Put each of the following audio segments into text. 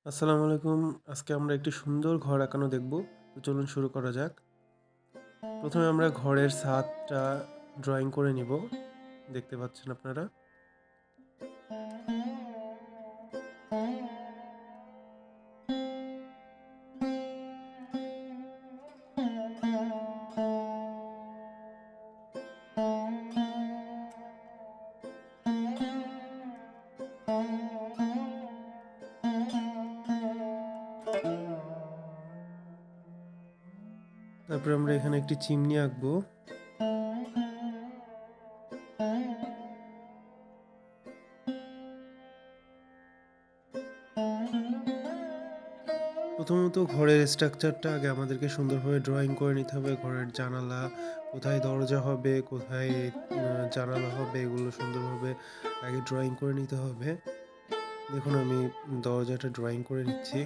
আসসালামু আলাইকুম। আজকে আমরা একটি সুন্দর ঘর আঁকানো দেখব। তো চলুন শুরু করা যাক। প্রথমে আমরা ঘরের ছাদটা ড্রয়িং করে নিব। দেখতে পাচ্ছেন আপনারা। তারপরে আমরা এখানে একটি চিমনি আঁকবো। প্রথমত ঘরের স্ট্রাকচারটা আগে আমাদেরকে সুন্দরভাবে ড্রয়িং করে নিতে হবে। ঘরের জানালা, কোথায় দরজা হবে, কোথায় জানালা হবে, এগুলো সুন্দরভাবে আগে ড্রয়িং করে নিতে হবে। দেখুন আমি দরজাটা ড্রয়িং করে নিচ্ছি।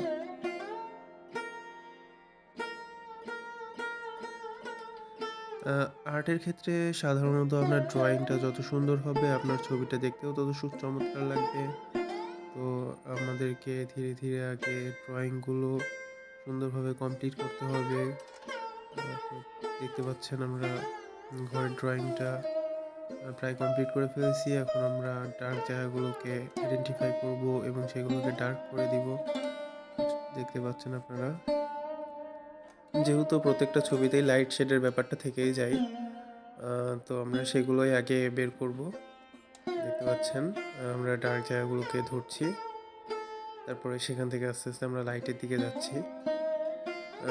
আর্টের ক্ষেত্রে সাধারণত আপনার ড্রয়িংটা যত সুন্দর হবে, আপনার ছবিটা দেখতেও তত চমৎকার লাগবে। তো আমাদেরকে ধীরে, ধীরে আগে ড্রয়িংগুলো সুন্দরভাবে কমপ্লিট করতে হবে। তো দেখতে পাচ্ছেন আমরা ঘরের ড্রয়িংটা প্রায় কমপ্লিট করে ফেলেছি। এখন আমরা ডার্ক জায়গাগুলোকে আইডেন্টিফাই করব এবং সেগুলোকে ডার্ক করে দিব। দেখতে পাচ্ছেন আপনারা। যেহেতু প্রত্যেকটা ছবিতেই লাইট শেডের ব্যাপারটা থেকেই যায়, তো আমরা সেগুলোই আগে বের করব। দেখতে পাচ্ছেন আমরা ডার্ক জায়গাগুলোকে ধরছি, তারপরে সেখান থেকে আস্তে আস্তে আমরা লাইটের দিকে যাচ্ছি।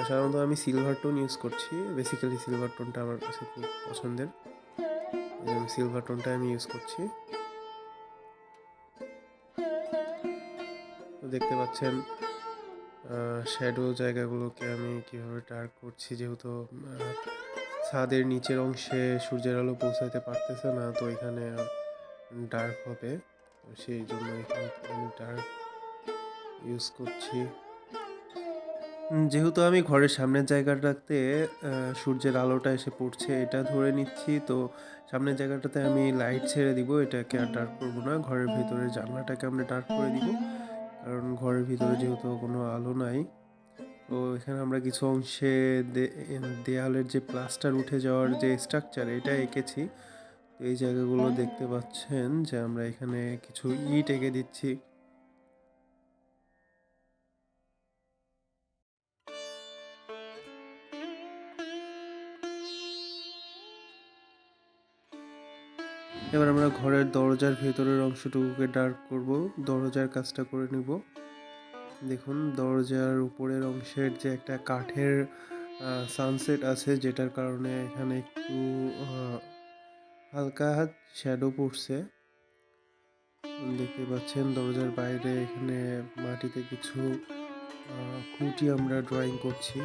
সাধারণত আমি সিলভার টোন ইউজ করছি। বেসিক্যালি সিলভার টোনটা আমার কাছে খুব পছন্দের, এই জন্য সিলভার টোনটা আমি ইউজ করছি। তো দেখতে পাচ্ছেন শ্যাডো জায়গাগুলোকে আমি কীভাবে ডার্ক করছি। যেহেতু ছাদের নিচের অংশে সূর্যের আলো পৌঁছাতে পারতেছে না, তো এখানে ডার্ক হবে। তো সেই জন্য এখানে আমি ডার্ক ইউজ করছি। যেহেতু আমি ঘরের সামনের জায়গাটাতে সূর্যের আলোটা এসে পড়ছে এটা ধরে নিচ্ছি, তো সামনের জায়গাটাতে আমি লাইট ছেড়ে দিব। এটাকে আর ডার্ক করব না। ঘরের ভেতরে জানলাটাকে আমরা ডার্ক করে দিব, কারণ ঘরের ভিতরে যেহেতু কোনো আলো নাই। তো এখানে আমরা কিছু অংশে দেয়ালের যে প্লাস্টার উঠে যাওয়ার যে স্ট্রাকচার এটা এঁকেছি। তো এই জায়গাগুলো দেখতে পাচ্ছেন যে আমরা এখানে কিছু ইট এঁকে দিচ্ছি। এবার আমরা ঘরের দরজার ভেতরের অংশটুকুকে ডার্ক করব। দরজার কাজটা করে নিব। দেখুন দরজার উপরের অংশের যে একটা কাঠের সানসেট আছে, যেটার কারণে এখানে একটু হালকা শ্যাডো পড়ছে। দেখতে পাচ্ছেন দরজার বাইরে এখানে মাটিতে কিছু খুঁটি আমরা ড্রয়িং করছি।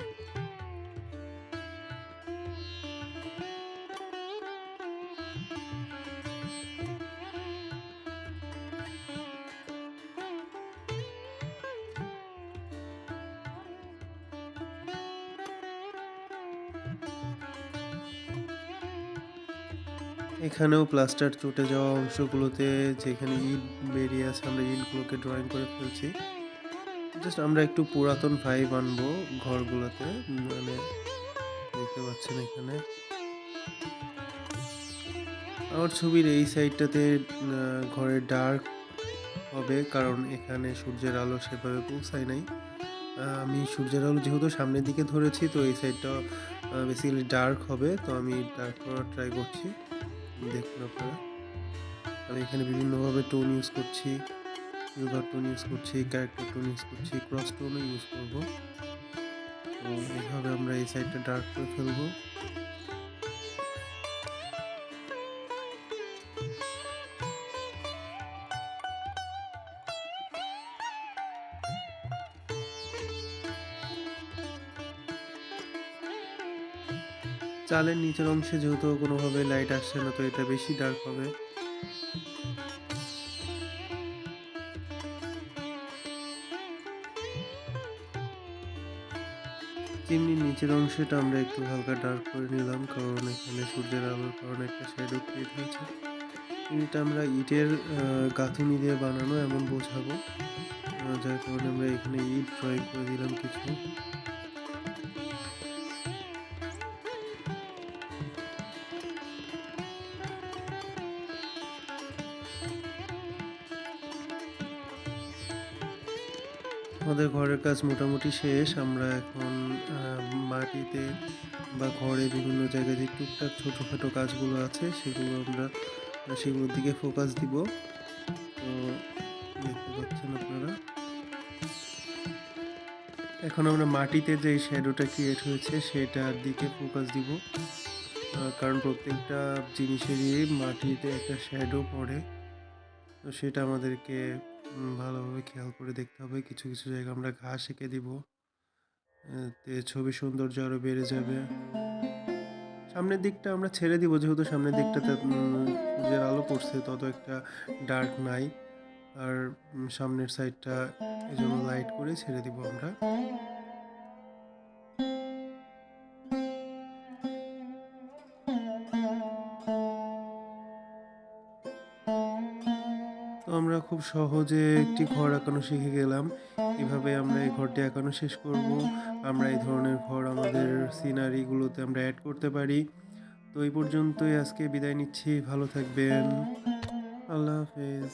এখানেও প্লাস্টার চটে যাওয়া অংশগুলোতে যেখানে ইট বেরিয়ে আছে আমরা ইটগুলোকে ড্রয়িং করে ফেলছি। জাস্ট আমরা একটু পুরাতন ভাইব আনবো ঘরগুলোতে। মানে দেখতে পাচ্ছেন এখানে আমার ছবির এই সাইডটাতে ঘরে ডার্ক হবে, কারণ এখানে সূর্যের আলো সেভাবে পৌঁছায় নাই। আমি সূর্যের আলো যেহেতু সামনের দিকে ধরেছি, তো এই সাইডটা বেসিক্যালি ডার্ক হবে। তো আমি ডার্ক করার ট্রাই করছি। দেখুন আপনারা, আমি এখানে বিভিন্নভাবে টোন ইউজ করছি। সিলভার টোন ইউজ করছি, ক্যারেক্টার টোন ইউজ করছি, ক্রস টোনও ইউজ করব। তো এইভাবে আমরা এই সাইডটা ডার্ক করে ফেলবো। চালের নিচের অংশে যেহেতু কোনোভাবে লাইট আসছে না, তো এটা বেশি ডার্ক হবে। চিমনির নিচের অংশটা আমরা একটু হালকা ডার্ক করে নিলাম, কারণ এখানে সূর্যের আলোর কারণে একটা শ্যাডো ক্রিয়েট হয়েছে। চিমনিটা আমরা ইটের গাঁথুনি দিয়ে বানানো এমন বোঝাবো। যার কারণে আমরা এখানে ইট ড্রয়িং করে দিলাম কিছু। আমাদের ঘরের কাজ মোটামুটি শেষ। আমরা এখন মাটিতে বা ঘরে বিভিন্ন জায়গায় যে টুকটাক ছোটখাটো কাজগুলো আছে সেগুলো আমরা সেগুলোর দিকে ফোকাস দিব। তো দেখতে পাচ্ছেন আপনারা। এখন আমরা মাটিতে যে শ্যাডোটা ক্রিয়েট হয়েছে সেটার দিকে ফোকাস দিব। কারণ প্রত্যেকটা জিনিসেরই মাটিতে একটা শ্যাডো পড়ে। তো সেটা আমাদেরকে ভালোভাবে খেয়াল করে দেখতে হবে। কিছু, কিছু জায়গায় আমরা ঘাস এঁকে দিব। এতে ছবির সৌন্দর্য আরো বেড়ে যাবে। সামনের দিকটা আমরা ছেড়ে দিব যেহেতু সামনের দিকটাতে সূর্যের আলো পড়ছে তত একটা ডার্ক নাই। আর সামনের সাইডটা এজন্য লাইট করে ছেড়ে দিব আমরা। তো আমরা খুব সহজে একটি ঘর আঁকানো শিখে গেলাম। এভাবে আমরা এই ঘরটি আঁকানো শেষ করব। আমরা এই ধরনের ঘর আমাদের সিনারি গুলোতে আমরা এড করতে পারি। তো এই পর্যন্তই আজকে বিদায় নিচ্ছি। ভালো থাকবেন। আল্লাহ হাফেজ।